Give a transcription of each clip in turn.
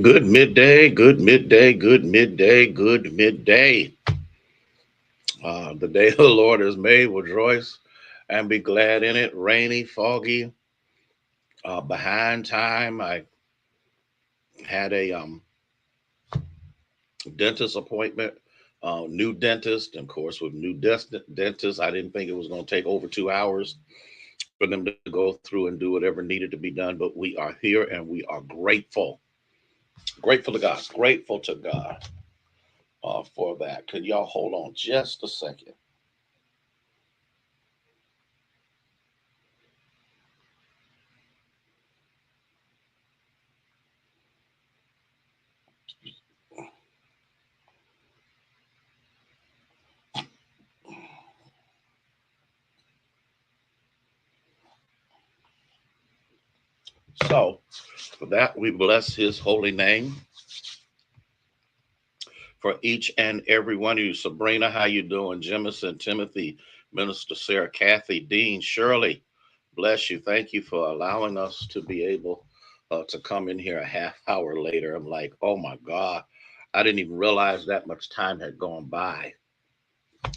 Good midday, good midday, good midday, good midday. The day the Lord has made, rejoice and be glad in it. Rainy, foggy, behind time. I had a dentist appointment, new dentist. And of course, with new dentist, I didn't think it was going to take over 2 hours for them to go through and do whatever needed to be done. But we are here and we are grateful. Grateful to God. Grateful to God for that. Could y'all hold on just a second? So, for that, we bless his holy name for each and every one of you. Sabrina, how you doing? Jemison, Timothy, Minister Sarah, Kathy, Dean, Shirley, bless you. Thank you for allowing us to be able to come in here a half hour later. I'm like, oh my God, I didn't even realize that much time had gone by.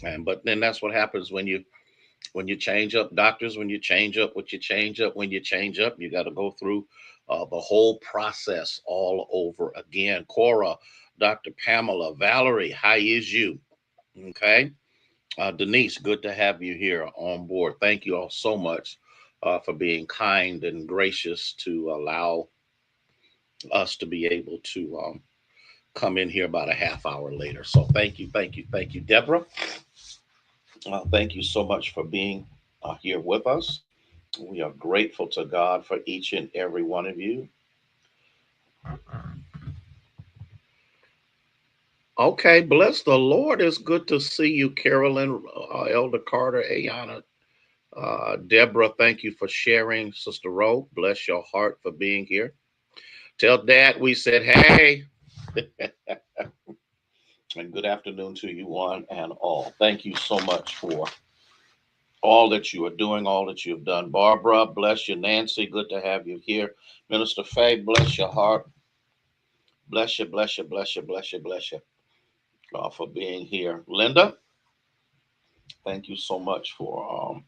And but then that's what happens when you change up doctors, when you change up what you change up, when you change up, you got to go through the whole process all over again. Cora, Dr. Pamela, Valerie, how is you? Okay. Denise, good to have you here on board. Thank you all so much for being kind and gracious to allow us to be able to come in here about a half hour later. So thank you, thank you, thank you, Deborah. Thank you so much for being here with us. We are grateful to God for each and every one of you. Okay, bless the Lord. It's good to see you, Carolyn, Elder Carter, Ayana, Deborah. Thank you for sharing, Sister Rowe. Bless your heart for being here. Tell Dad we said hey, and good afternoon to you one and all. Thank you so much for all that you are doing, all that you've done. Barbara, bless you. Nancy, good to have you here. Minister Faye, bless your heart. Bless you, bless you, bless you, bless you, bless you for being here. Linda, thank you so much for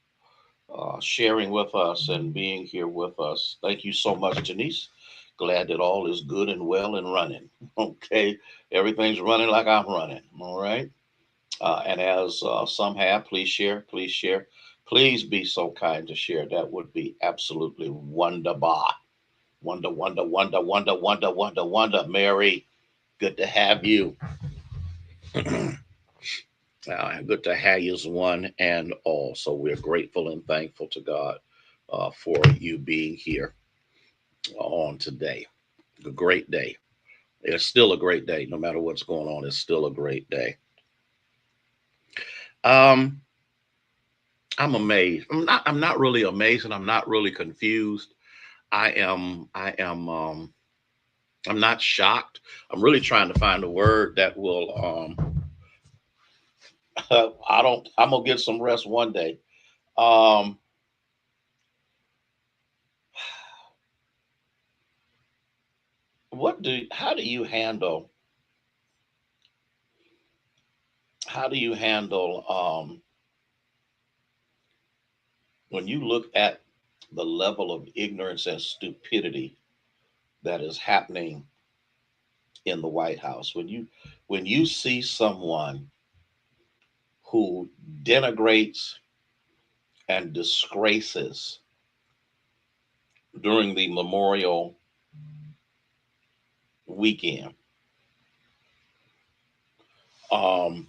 sharing with us and being here with us. Thank you so much, Janice. Glad that all is good and well and running. Okay, everything's running like I'm running. All right. And as some have, please share, please share. Please be so kind to share. That would be absolutely wonderful. Wonder, wonder, wonder, wonder, wonder, wonder, wonder. Mary, good to have you. Good to have you as one and all. So we're grateful and thankful to God for you being here on today. A great day. It's still a great day, no matter what's going on. It's still a great day. Um, I'm amazed. I'm not really amazed, and I'm not really confused. I am. I am. I'm not shocked. I'm really trying to find a word that will. I don't. I'm gonna get some rest one day. Um, what do? How do you handle? How do you handle when you look at the level of ignorance and stupidity that is happening in the White House? When you see someone who denigrates and disgraces during the Memorial weekend, um,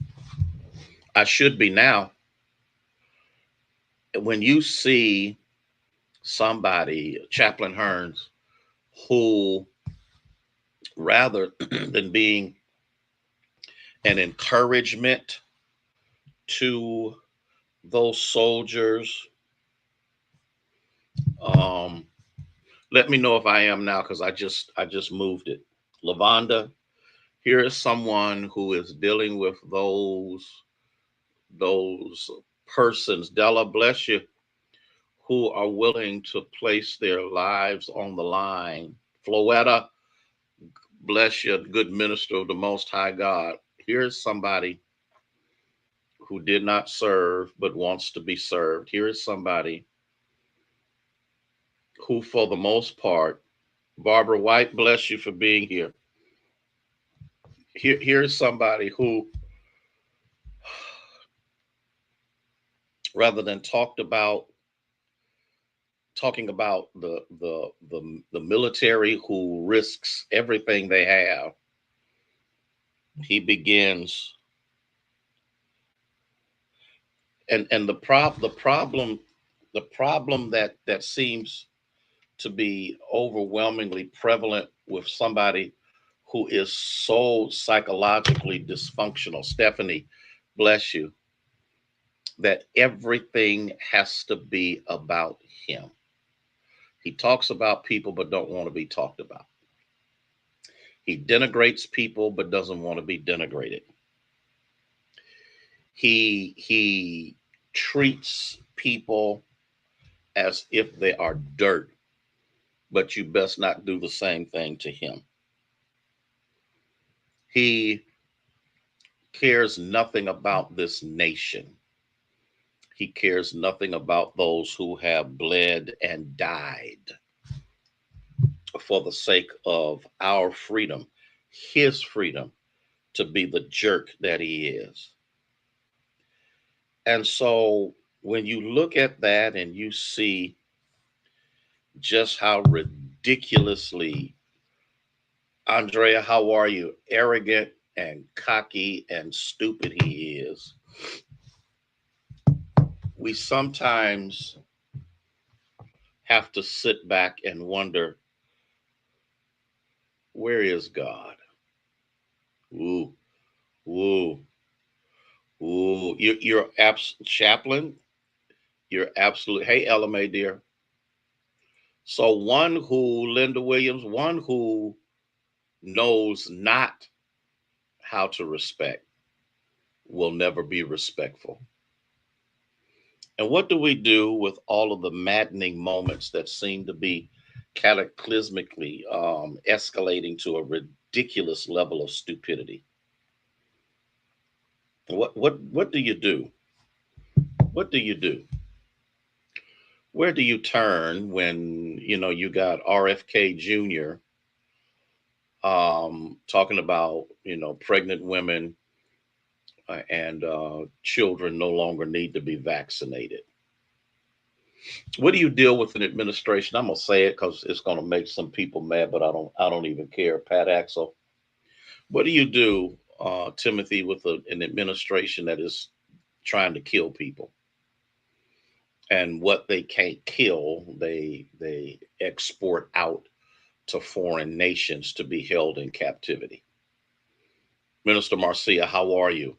I should be now. When you see somebody, Chaplain Hearns, who rather than being an encouragement to those soldiers, um, let me know if I am now because I just moved it. Lavonda, here is someone who is dealing with those persons. Della, bless you, who are willing to place their lives on the line. Floetta, Bless you, good minister of the Most High God. Here's somebody who did not serve but wants to be served. Here is somebody who, for the most part, Barbara White, bless you for being here. Here's somebody who, rather than talking about the military who risks everything they have, he begins, and the problem that seems to be overwhelmingly prevalent with somebody who is so psychologically dysfunctional, Stephanie, bless you, that everything has to be about him. He talks about people but don't want to be talked about. He denigrates people but doesn't want to be denigrated. He treats people as if they are dirt, but you best not do the same thing to him. He cares nothing about this nation. He cares nothing about those who have bled and died for the sake of our freedom, his freedom to be the jerk that he is. And so when you look at that and you see just how ridiculously, Andrea, how are you? Arrogant and cocky and stupid he is. We sometimes have to sit back and wonder, where is God? Ooh, ooh, ooh. You're chaplain. You're absolute. Hey, LMA dear. So one who, Linda Williams, one who knows not how to respect will never be respectful. And what do we do with all of the maddening moments that seem to be cataclysmically escalating to a ridiculous level of stupidity? What do you do? What do you do? Where do you turn when you got RFK Jr. Talking about pregnant women and children no longer need to be vaccinated? What do you deal with an administration? I'm gonna say it because it's gonna make some people mad, but I don't even care. Pat Axel, what do you do, Timothy, with an administration that is trying to kill people? And what they can't kill, they export out to foreign nations to be held in captivity. Minister Marcia, how are you?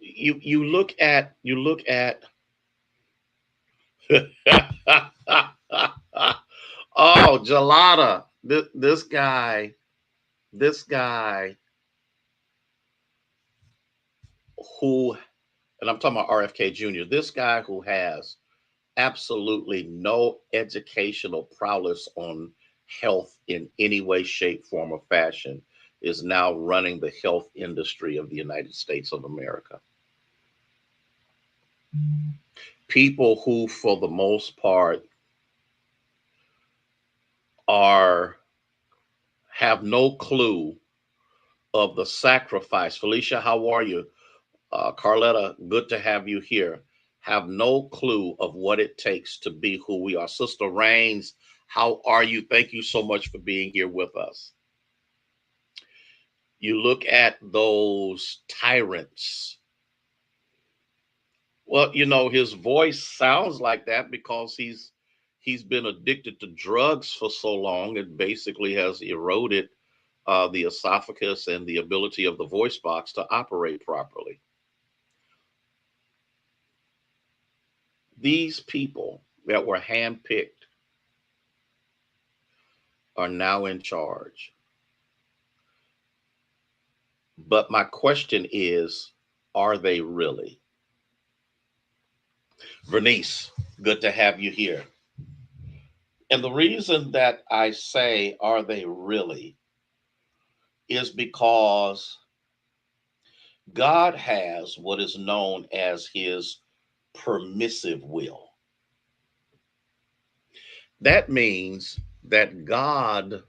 You look at oh, Gelada, this guy who, and I'm talking about RFK Jr., this guy who has absolutely no educational prowess on health in any way, shape, form, or fashion, is now running the health industry of the United States of America. People who, for the most part, are have no clue of the sacrifice. Felicia, how are you? Carletta, good to have you here. Have no clue of what it takes to be who we are. Sister Rains, how are you? Thank you so much for being here with us. You look at those tyrants. Well, his voice sounds like that because he's been addicted to drugs for so long. It basically has eroded the esophagus and the ability of the voice box to operate properly. These people that were handpicked are now in charge. But my question is, are they really? Vernice, good to have you here. And the reason that I say, are they really, is because God has what is known as his permissive will. That means that God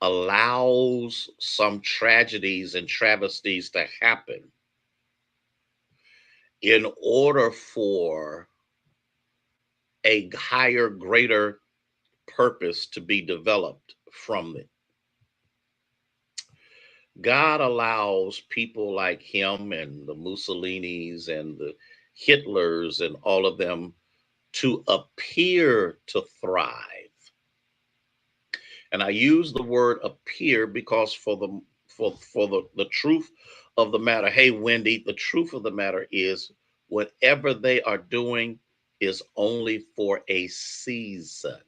allows some tragedies and travesties to happen in order for a higher, greater purpose to be developed from it. God allows people like him and the Mussolinis and the Hitlers and all of them to appear to thrive. And I use the word appear because for the truth of the matter, hey Wendy, the truth of the matter is whatever they are doing is only for a season.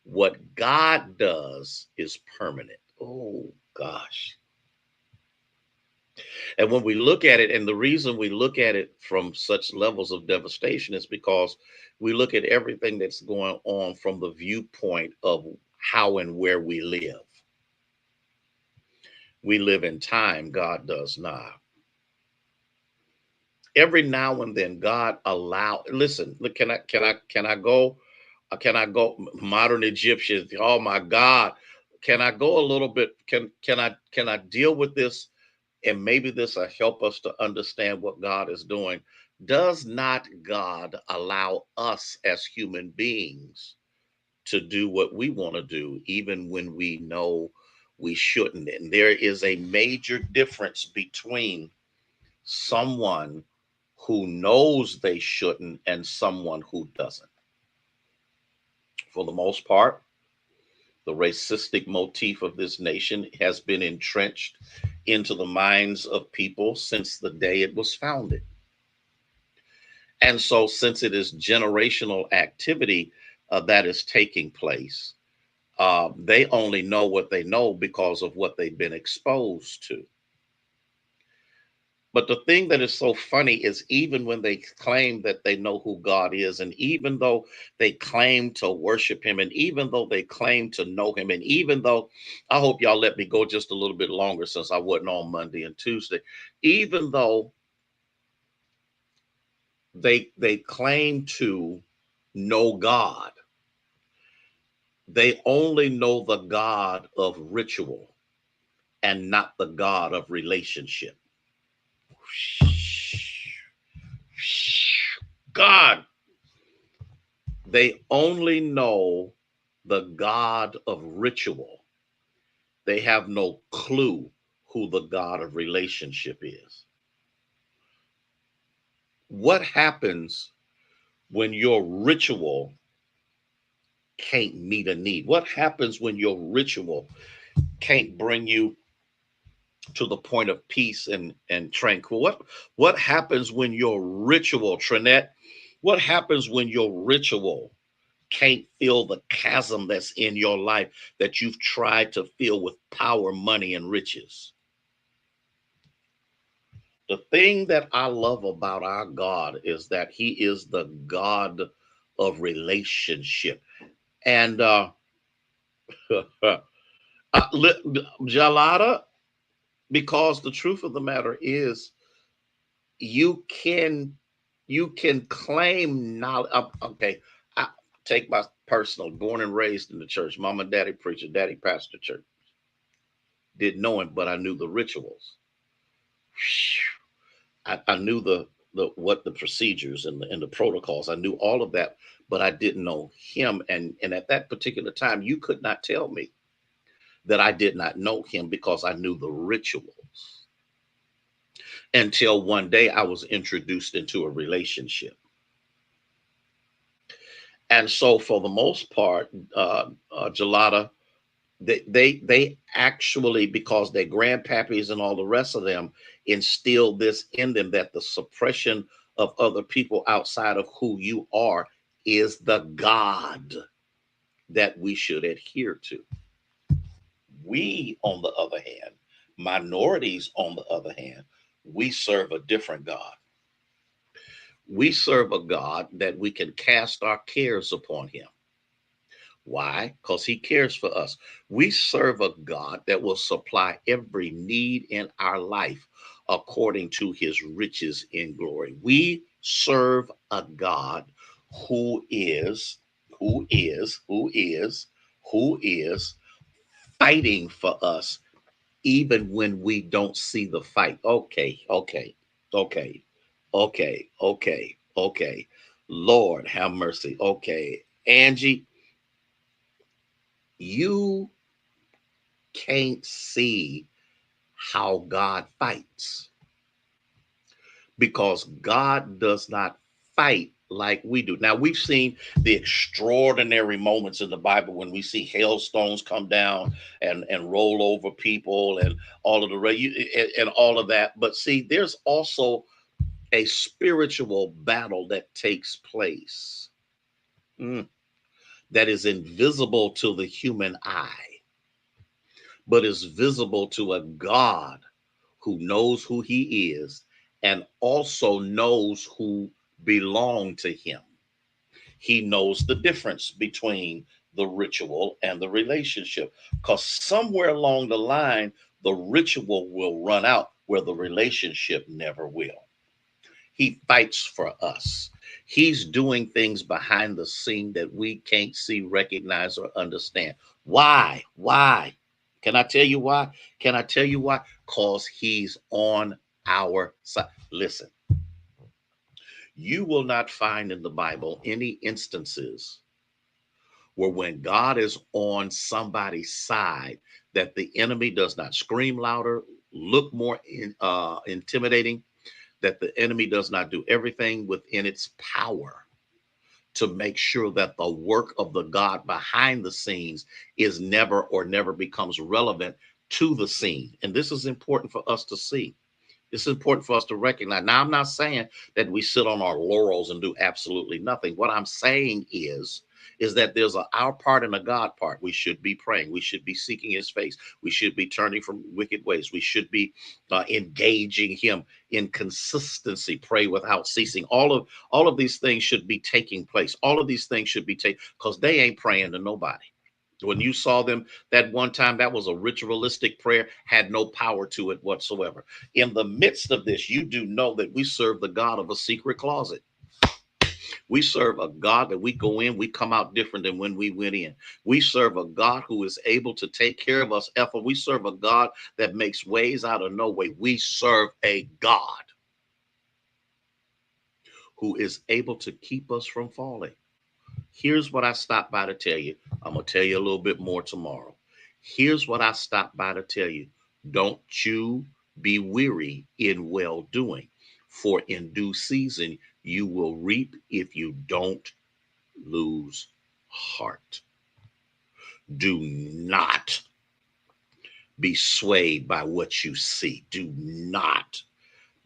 What God does is permanent. Oh gosh. And when we look at it, and the reason we look at it from such levels of devastation is because we look at everything that's going on from the viewpoint of how and where we live. We live in time, God does not. Every now and then, God allow. Listen, look, can I go modern Egyptians? Oh my God, can I go a little bit? Can I deal with this? And maybe this will help us to understand what God is doing. Does not God allow us as human beings to do what we want to do, even when we know we shouldn't? And there is a major difference between someone who knows they shouldn't and someone who doesn't. For the most part, the racistic motif of this nation has been entrenched into the minds of people since the day it was founded. And so, since it is generational activity that is taking place, they only know what they know because of what they've been exposed to. But the thing that is so funny is even when they claim that they know who God is, and even though they claim to worship him, and even though they claim to know him, and even though I hope y'all let me go just a little bit longer since I wasn't on Monday and Tuesday, even though they claim to know God, they only know the God of ritual and not the God of relationship. God, they only know the God of ritual. They have no clue who the God of relationship is. What happens when your ritual can't meet a need? What happens when your ritual can't bring you to the point of peace and tranquil? What happens when your ritual, Trinette? What happens when your ritual can't fill the chasm that's in your life that you've tried to fill with power, money, and riches? The thing that I love about our God is that He is the God of relationship. And Jalada, because the truth of the matter is, you can you can claim knowledge. Okay, I take my personal, born and raised in the church, mom and daddy preacher, daddy pastor church. Didn't know him, but I knew the rituals. I knew the what the procedures and the protocols. I knew all of that, but I didn't know him. And at that particular time, you could not tell me that I did not know him because I knew the rituals. Until one day I was introduced into a relationship. And so, for the most part, Gelada, they actually, because their grandpappies and all the rest of them instilled this in them, that the suppression of other people outside of who you are is the God that we should adhere to. We, on the other hand, minorities, on the other hand, we serve a different God. We serve a God that we can cast our cares upon him. Why? Because he cares for us. We serve a God that will supply every need in our life according to his riches in glory. We serve a God who is, who is fighting for us even when we don't see the fight. Okay. Lord, have mercy. Okay. Angie, you can't see how God fights because God does not fight like we do. Now, we've seen the extraordinary moments in the Bible when we see hailstones come down and roll over people and all of and all of that. But see, there's also a spiritual battle that takes place that is invisible to the human eye, but is visible to a God who knows who he is and also knows who belong to him. He knows the difference between the ritual and the relationship because somewhere along the line, the ritual will run out where the relationship never will. He fights for us. He's doing things behind the scene that we can't see, recognize, or understand. Why? Why? Can I tell you why? Can I tell you why? Because he's on our side. Listen, you will not find in the Bible any instances where when God is on somebody's side, that the enemy does not scream louder, look more intimidating, that the enemy does not do everything within its power to make sure that the work of the God behind the scenes is never becomes relevant to the scene. And this is important for us to see. It's important for us to recognize. Now, I'm not saying that we sit on our laurels and do absolutely nothing. What I'm saying is that there's our part and a God part. We should be praying. We should be seeking his face. We should be turning from wicked ways. We should be engaging him in consistency, pray without ceasing. All of these things should be taking place. All of these things should be taken because they ain't praying to nobody. When you saw them that one time, that was a ritualistic prayer, had no power to it whatsoever. In the midst of this, you do know that we serve the God of a secret closet. We serve a God that we go in, we come out different than when we went in. We serve a God who is able to take care of us. We serve a God that makes ways out of no way. We serve a God who is able to keep us from falling. Here's what I stopped by to tell you. I'm going to tell you a little bit more tomorrow. Here's what I stopped by to tell you. Don't you be weary in well doing, for in due season you will reap if you don't lose heart. Do not be swayed by what you see. Do not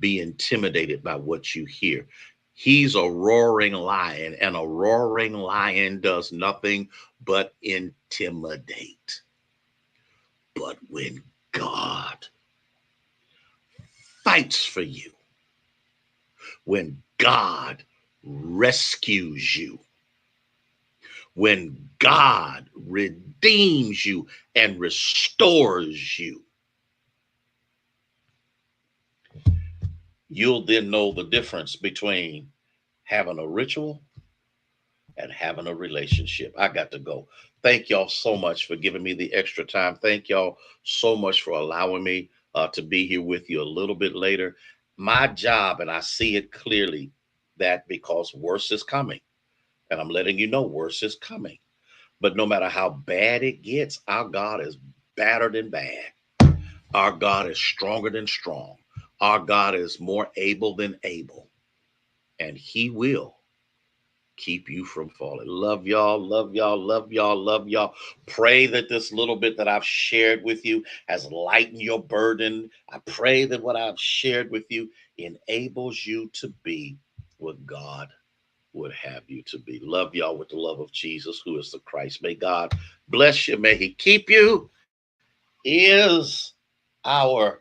be intimidated by what you hear. He's a roaring lion, and a roaring lion does nothing but intimidate. But when God fights for you, when God rescues you, when God redeems you and restores you, you'll then know the difference between having a ritual and having a relationship. I got to go. Thank y'all so much for giving me the extra time. Thank y'all so much for allowing me to be here with you a little bit later. My job, and I see it clearly, that because worse is coming, and I'm letting you know worse is coming. But no matter how bad it gets, our God is badder than bad. Our God is stronger than strong. Our God is more able than able. And he will keep you from falling. Love y'all, love y'all, love y'all, love y'all. Pray that this little bit that I've shared with you has lightened your burden. I pray that what I've shared with you enables you to be what God would have you to be. Love y'all with the love of Jesus, who is the Christ. May God bless you. May he keep you. Is our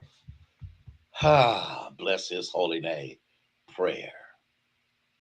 bless his holy name prayer.